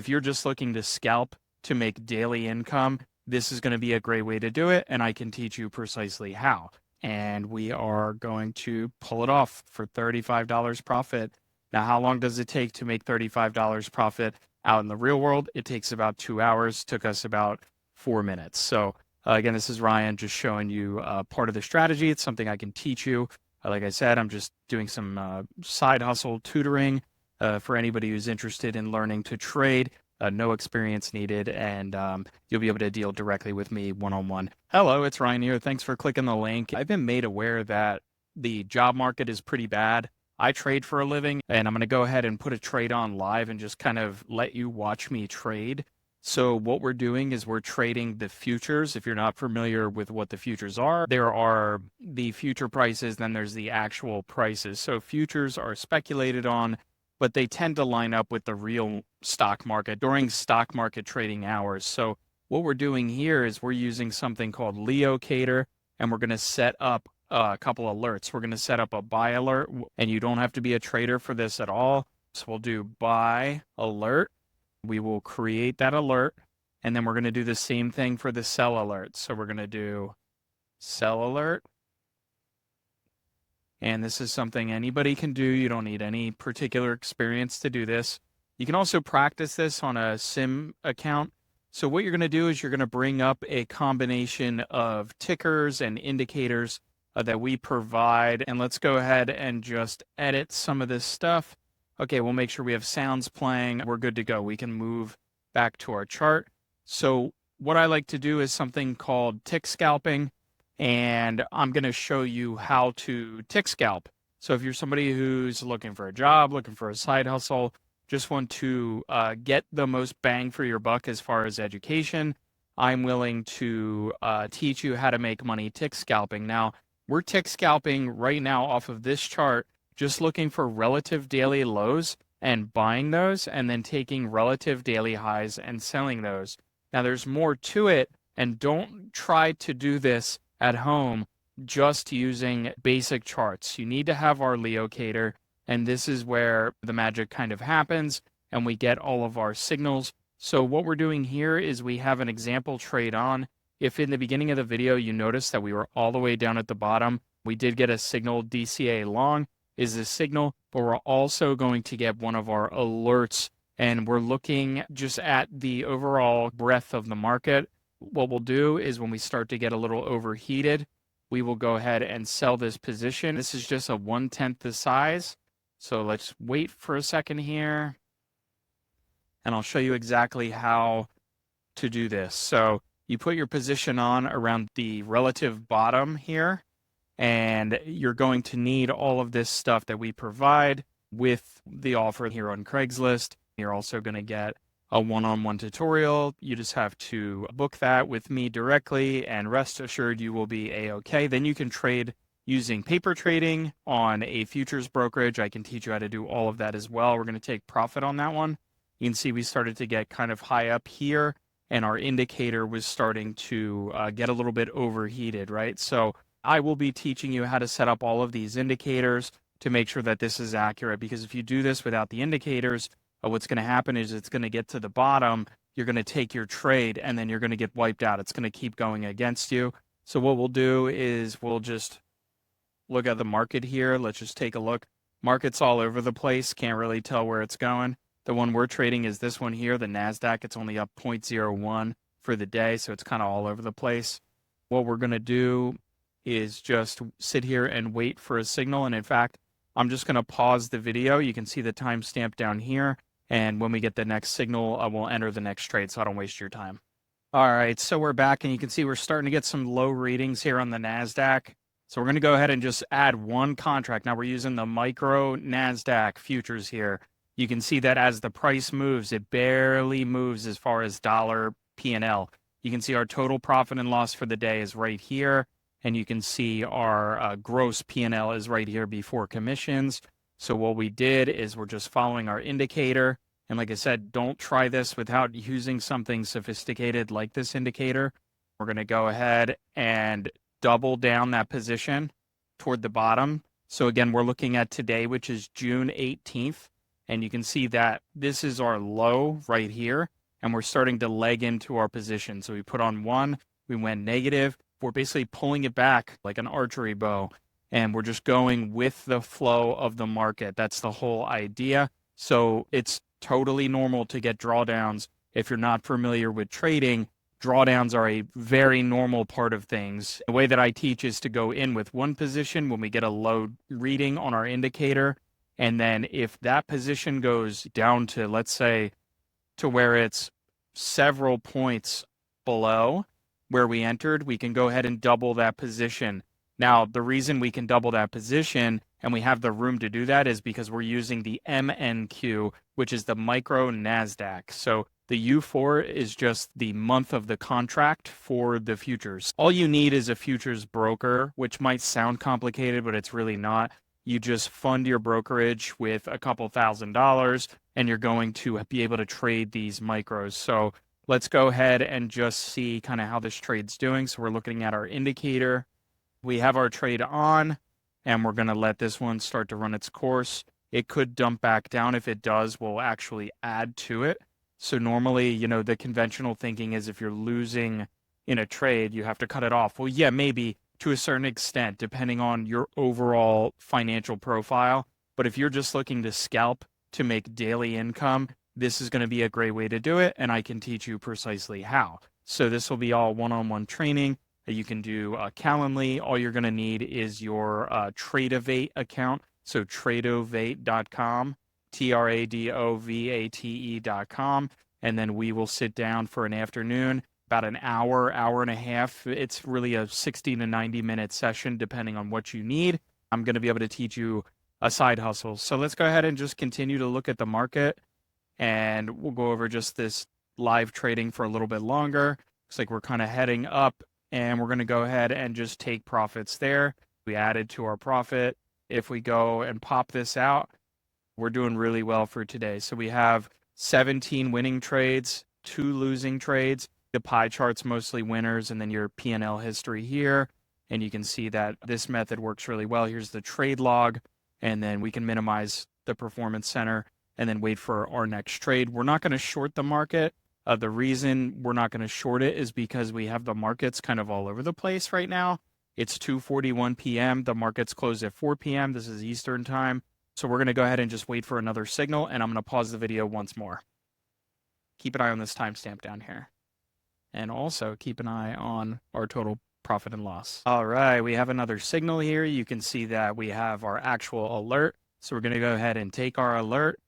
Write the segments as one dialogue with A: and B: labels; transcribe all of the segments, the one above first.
A: If you're just looking to scalp to make daily income, this is going to be a great way to do it, and I can teach you precisely how. And we are going to pull it off for $35 profit. Now, how long does it take to make $35 profit out in the real world? It takes about 2 hours, took us about 4 minutes. So again, this is Ryan just showing you part of the strategy. It's something I can teach you. Like I said, I'm just doing some side hustle tutoring for anybody who's interested in learning to trade. No experience needed, and you'll be able to deal directly with me one-on-one. Hello, it's Ryan here. Thanks for clicking the link. I've been made aware that the job market is pretty bad. I trade for a living, and I'm going to go ahead and put a trade on live and just kind of let you watch me trade. So what we're doing is we're trading the futures. If you're not familiar with what the futures are, there are the future prices, then there's the actual prices. So futures are speculated on, but they tend to line up with the real stock market during stock market trading hours. So what we're doing here is we're using something called Leocator, and we're going to set up a couple alerts. We're going to set up a buy alert, and you don't have to be a trader for this at all. So we'll do buy alert. We will create that alert, and then we're going to do the same thing for the sell alert. So we're going to do sell alert. And this is something anybody can do. You don't need any particular experience to do this. You can also practice this on a sim account. So what you're going to do is you're going to bring up a combination of tickers and indicators that we provide. And let's go ahead and just edit some of this stuff. Okay, we'll make sure we have sounds playing. We're good to go. We can move back to our chart. So what I like to do is something called tick scalping. And I'm going to show you how to tick scalp. So if you're somebody who's looking for a job, looking for a side hustle, just want to get the most bang for your buck as far as education, I'm willing to teach you how to make money tick scalping. Now, we're tick scalping right now off of this chart, just looking for relative daily lows and buying those, and then taking relative daily highs and selling those. Now, there's more to it, and don't try to do this at home just using basic charts. You need to have our Leocator, and this is where the magic kind of happens and we get all of our signals. So what we're doing here is we have an example trade on. If in the beginning of the video you notice that we were all the way down at the bottom, we did get a signal. DCA long is the signal, but we're also going to get one of our alerts, and we're looking just at the overall breadth of the market. What we'll do is when we start to get a little overheated, we will go ahead and sell this position. This is just a 1/10 the size. So let's wait for a second here, and I'll show you exactly how to do this. So you put your position on around the relative bottom here, and you're going to need all of this stuff that we provide with the offer here on Craigslist. You're also going to get a one-on-one tutorial. You just have to book that with me directly, and rest assured you will be a-okay. Then you can trade using paper trading on a futures brokerage. I can teach you how to do all of that as well. We're going to take profit on that one. You can see we started to get kind of high up here, and our indicator was starting to get a little bit overheated, right? So I will be teaching you how to set up all of these indicators to make sure that this is accurate, because if you do this without the indicators, what's going to happen is it's going to get to the bottom, you're going to take your trade, and then you're going to get wiped out. It's going to keep going against you. So what we'll do is we'll just look at the market here. Let's just take a look. Market's all over the place. Can't really tell where it's going. The one we're trading is this one here, the NASDAQ. It's only up 0.01 for the day, so it's kind of all over the place. What we're going to do is just sit here and wait for a signal. And in fact, I'm just going to pause the video. You can see the timestamp down here. And when we get the next signal, I will enter the next trade so I don't waste your time. All right, so we're back, and you can see we're starting to get some low readings here on the NASDAQ. So we're going to go ahead and just add one contract. Now we're using the micro NASDAQ futures here. You can see that as the price moves, it barely moves as far as dollar P&L. You can see our total profit and loss for the day is right here. And you can see our gross P&L is right here before commissions. So what we did is we're just following our indicator. And like I said, don't try this without using something sophisticated like this indicator. We're going to go ahead and double down that position toward the bottom. So again, we're looking at today, which is June 18th. And you can see that this is our low right here, and we're starting to leg into our position. So we put on one, we went negative. We're basically pulling it back like an archery bow, and we're just going with the flow of the market. That's the whole idea. So it's totally normal to get drawdowns. If you're not familiar with trading, drawdowns are a very normal part of things. The way that I teach is to go in with one position when we get a low reading on our indicator. And then if that position goes down to, let's say, to where it's several points below where we entered, we can go ahead and double that position. Now, the reason we can double that position and we have the room to do that is because we're using the MNQ, which is the micro NASDAQ. So the U4 is just the month of the contract for the futures. All you need is a futures broker, which might sound complicated, but it's really not. You just fund your brokerage with a couple $1,000 and you're going to be able to trade these micros. So let's go ahead and just see kind of how this trade's doing. So we're looking at our indicator. We have our trade on, and we're going to let this one start to run its course. It could dump back down. If it does, we'll actually add to it. So normally, the conventional thinking is if you're losing in a trade, you have to cut it off. Well, yeah, maybe to a certain extent, depending on your overall financial profile. But if you're just looking to scalp to make daily income, this is going to be a great way to do it, and I can teach you precisely how. So this will be all one-on-one training. You can do Calendly. All you're going to need is your Tradovate account. So tradovate.com, tradovate.com. And then we will sit down for an afternoon, about an hour, hour and a half. It's really a 60 to 90 minute session, depending on what you need. I'm going to be able to teach you a side hustle. So let's go ahead and just continue to look at the market. And we'll go over just this live trading for a little bit longer. Looks like we're kind of heading up. And we're going to go ahead and just take profits there. We added to our profit. If we go and pop this out, we're doing really well for today. So we have 17 winning trades, 2 losing trades. The pie chart's mostly winners, and then your P&L history here. And you can see that this method works really well. Here's the trade log, and then we can minimize the performance center and then wait for our next trade. We're not going to short the market. The reason we're not going to short it is because we have the markets kind of all over the place right now. It's 2:41 p.m. The markets close at 4 p.m. This is Eastern time. So we're going to go ahead and just wait for another signal, and I'm going to pause the video once more. Keep an eye on this timestamp down here. And also keep an eye on our total profit and loss. All right, we have another signal here. You can see that we have our actual alert. So we're going to go ahead and take our alert.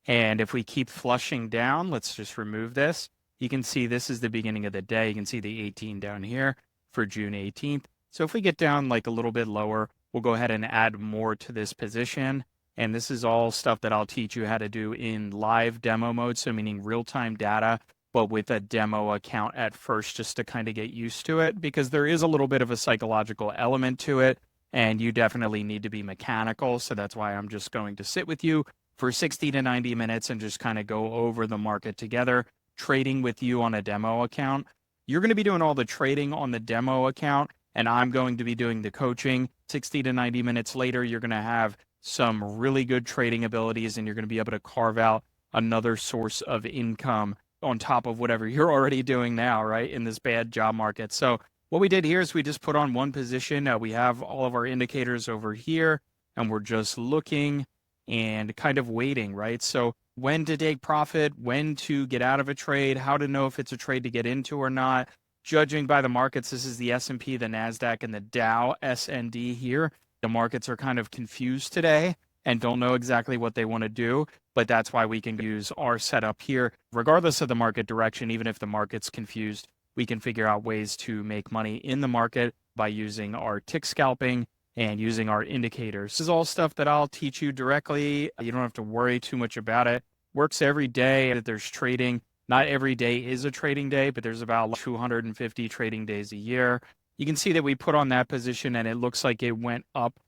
A: And if we keep flushing down, let's just remove this. You can see this is the beginning of the day. You can see the 18 down here for June 18th. So if we get down like a little bit lower, we'll go ahead and add more to this position. And this is all stuff that I'll teach you how to do in live demo mode. So meaning real-time data, but with a demo account at first, just to kind of get used to it, because there is a little bit of a psychological element to it. And you definitely need to be mechanical. So that's why I'm just going to sit with you for 60 to 90 minutes and just kind of go over the market together, trading with you on a demo account. You're going to be doing all the trading on the demo account, and I'm going to be doing the coaching. 60 to 90 minutes later, you're going to have some really good trading abilities, and you're going to be able to carve out another source of income on top of whatever you're already doing now, right, in this bad job market. So what we did here is we just put on one position. We have all of our indicators over here, and we're just looking and kind of waiting, right? So when to take profit, when to get out of a trade, how to know if it's a trade to get into or not. Judging by the markets, this is the S&P, the NASDAQ, and the Dow S&D here. The markets are kind of confused today and don't know exactly what they want to do, but that's why we can use our setup here. Regardless of the market direction, even if the market's confused, we can figure out ways to make money in the market by using our tick scalping and using our indicators. This is all stuff that I'll teach you directly. You don't have to worry too much about it. Works every day that there's trading. Not every day is a trading day, but there's about 250 trading days a year. You can see that we put on that position and it looks like it went up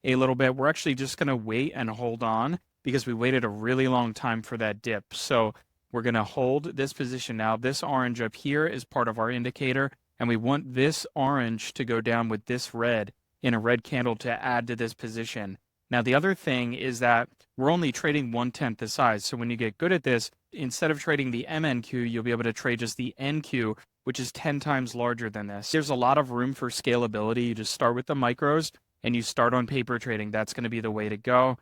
A: a little bit. We're actually just going to wait and hold on because we waited a really long time for that dip. So we're going to hold this position now. This orange up here is part of our indicator, and we want this orange to go down with this red in a red candle to add to this position. Now, the other thing is that we're only trading 1/10 the size. So when you get good at this, instead of trading the MNQ, you'll be able to trade just the NQ, which is 10 times larger than this. There's a lot of room for scalability. You just start with the micros and you start on paper trading. That's going to be the way to go.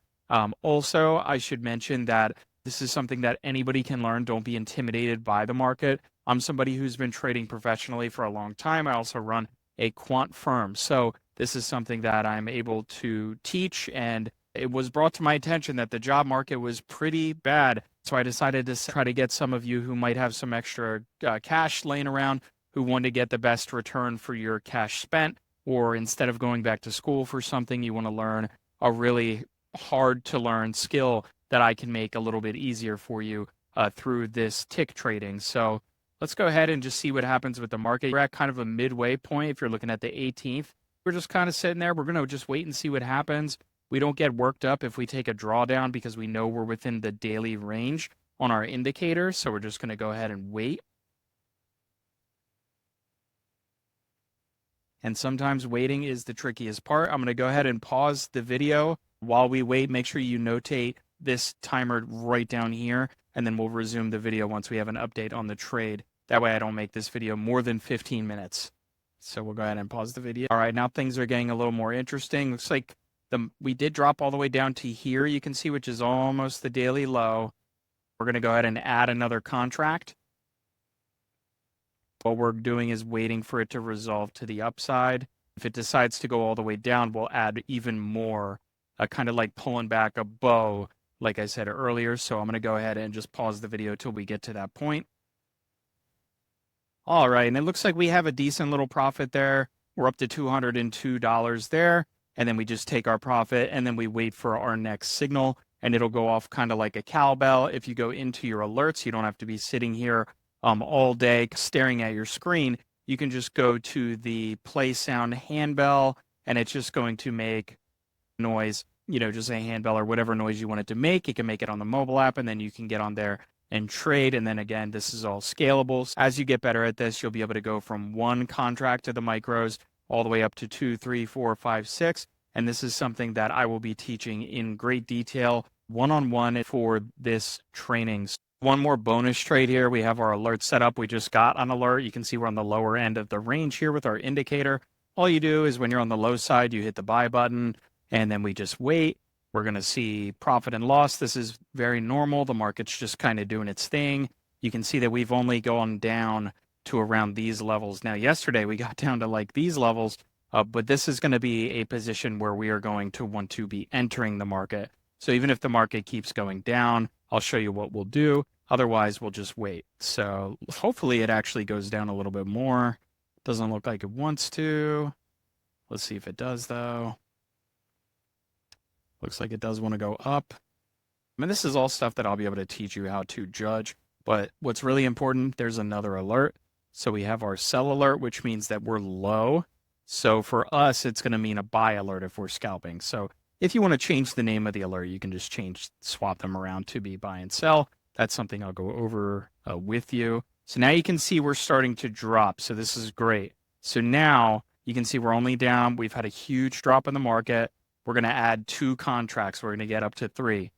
A: Also, I should mention that this is something that anybody can learn. Don't be intimidated by the market. I'm somebody who's been trading professionally for a long time. I also run a quant firm. So this is something that I'm able to teach, and it was brought to my attention that the job market was pretty bad. So I decided to try to get some of you who might have some extra cash laying around, who want to get the best return for your cash spent, or instead of going back to school for something, you want to learn a really hard to learn skill that I can make a little bit easier for you through this tick trading. So let's go ahead and just see what happens with the market. We're at kind of a midway point. If you're looking at the 18th, we're just kind of sitting there. We're going to just wait and see what happens. We don't get worked up if we take a drawdown because we know we're within the daily range on our indicator. So we're just going to go ahead and wait. And sometimes waiting is the trickiest part. I'm going to go ahead and pause the video while we wait. Make sure you notate this timer right down here, and then we'll resume the video once we have an update on the trade. That way I don't make this video more than 15 minutes. So we'll go ahead and pause the video. All right, now things are getting a little more interesting. Looks like we did drop all the way down to here, you can see, which is almost the daily low. We're going to go ahead and add another contract. What we're doing is waiting for it to resolve to the upside. If it decides to go all the way down, we'll add even more, kind of like pulling back a bow, like I said earlier. So I'm going to go ahead and just pause the video till we get to that point. All right, and it looks like we have a decent little profit there. We're up to $202 there, and then we just take our profit, and then we wait for our next signal, and it'll go off kind of like a cowbell. If you go into your alerts, you don't have to be sitting here all day staring at your screen. You can just go to the play sound handbell, and it's just going to make noise, just a handbell or whatever noise you want it to make. You can make it on the mobile app, and then you can get on there and trade. And then again, this is all scalable. As you get better at this, you'll be able to go from one contract to the micros all the way up to 2, 3, 4, 5, 6. And this is something that I will be teaching in great detail one-on-one for this training. One more bonus trade here. We have our alert set up. We just got an alert. You can see we're on the lower end of the range here with our indicator. All you do is when you're on the low side, you hit the buy button, and then we just wait. We're going to see profit and loss. This is very normal. The market's just kind of doing its thing. You can see that we've only gone down to around these levels. Now, yesterday we got down to like these levels, but this is going to be a position where we are going to want to be entering the market. So even if the market keeps going down, I'll show you what we'll do. Otherwise, we'll just wait. So hopefully it actually goes down a little bit more. Doesn't look like it wants to. Let's see if it does, though. Looks like it does want to go up. I mean, this is all stuff that I'll be able to teach you how to judge. But what's really important, there's another alert. So we have our sell alert, which means that we're low. So for us, it's going to mean a buy alert if we're scalping. So if you want to change the name of the alert, you can just swap them around to be buy and sell. That's something I'll go over with you. So now you can see we're starting to drop. So this is great. So now you can see we're only down. We've had a huge drop in the market. We're going to add 2 contracts. We're going to get up to 3.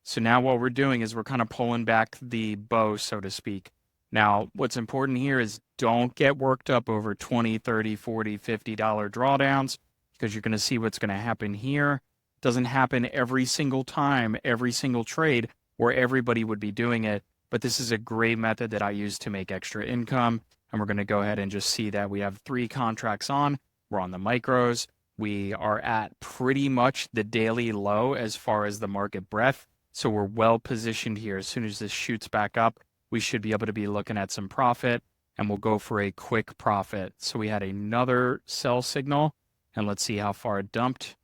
A: So now what we're doing is we're kind of pulling back the bow, so to speak. Now, what's important here is don't get worked up over $20, $30, $40, $50 drawdowns, because you're going to see what's going to happen here. It doesn't happen every single time, every single trade where everybody would be doing it. But this is a great method that I use to make extra income. And we're going to go ahead and just see that we have 3 contracts on. We're on the micros. We are at pretty much the daily low as far as the market breadth. So we're well positioned here. As soon as this shoots back up, we should be able to be looking at some profit, and we'll go for a quick profit. So we had another sell signal, and let's see how far it dumped.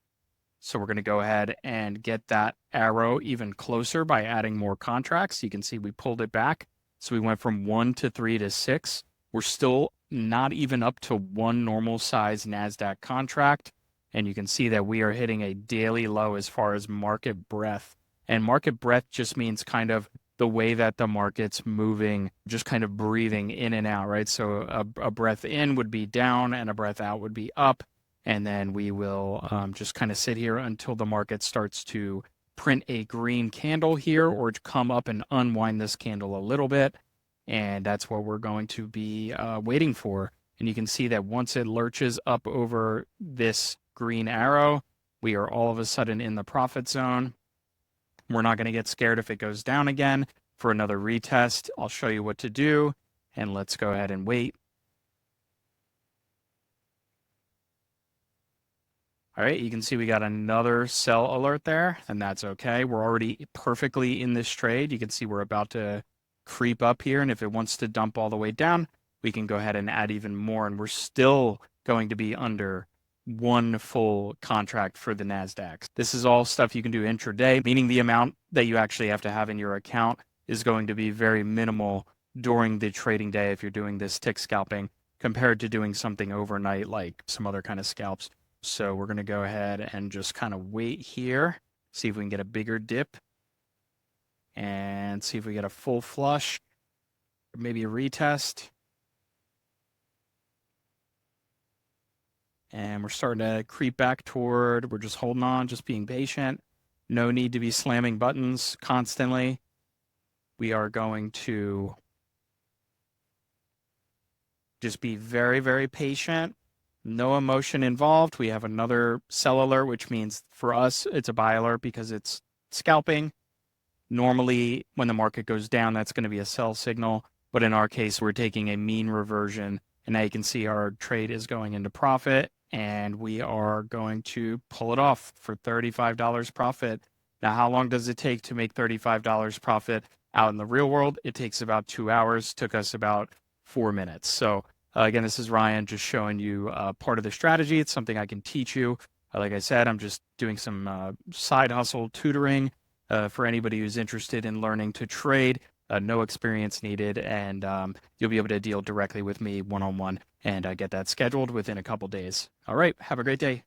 A: So we're going to go ahead and get that arrow even closer by adding more contracts. You can see we pulled it back. So we went from 1 to 3 to 6. We're still not even up to 1 normal size NASDAQ contract. And you can see that we are hitting a daily low as far as market breadth. And market breadth just means kind of the way that the market's moving, just kind of breathing in and out, right? So a breath in would be down and a breath out would be up. and then we will just kind of sit here until the market starts to print a green candle here or to come up and unwind this candle a little bit. And that's what we're going to be waiting for. And you can see that once it lurches up over this green arrow, we are all of a sudden in the profit zone. We're not going to get scared if it goes down again for another retest. I'll show you what to do, and let's go ahead and wait. All right, you can see we got another sell alert there, and that's okay. We're already perfectly in this trade. You can see we're about to creep up here, and if it wants to dump all the way down, we can go ahead and add even more, and we're still going to be under one full contract for the NASDAQ. This is all stuff you can do intraday, meaning the amount that you actually have to have in your account is going to be very minimal during the trading day if you're doing this tick scalping compared to doing something overnight like some other kind of scalps. So we're going to go ahead and just kind of wait here, see if we can get a bigger dip, and see if we get a full flush, or maybe a retest. And we're starting to creep back toward, we're just holding on, just being patient. No need to be slamming buttons constantly. We are going to just be very, very patient. No emotion involved. We have another sell alert, which means for us, it's a buy alert because it's scalping. Normally, when the market goes down, that's going to be a sell signal. But in our case, we're taking a mean reversion. And now you can see our trade is going into profit. And we are going to pull it off for $35 profit. Now, how long does it take to make $35 profit out in the real world? It takes about 2 hours. Took us about 4 minutes. So again, this is Ryan just showing you part of the strategy. It's something I can teach you. Like I said, I'm just doing some side hustle tutoring for anybody who's interested in learning to trade. No experience needed, and you'll be able to deal directly with me one-on-one and get that scheduled within a couple days. All right, have a great day.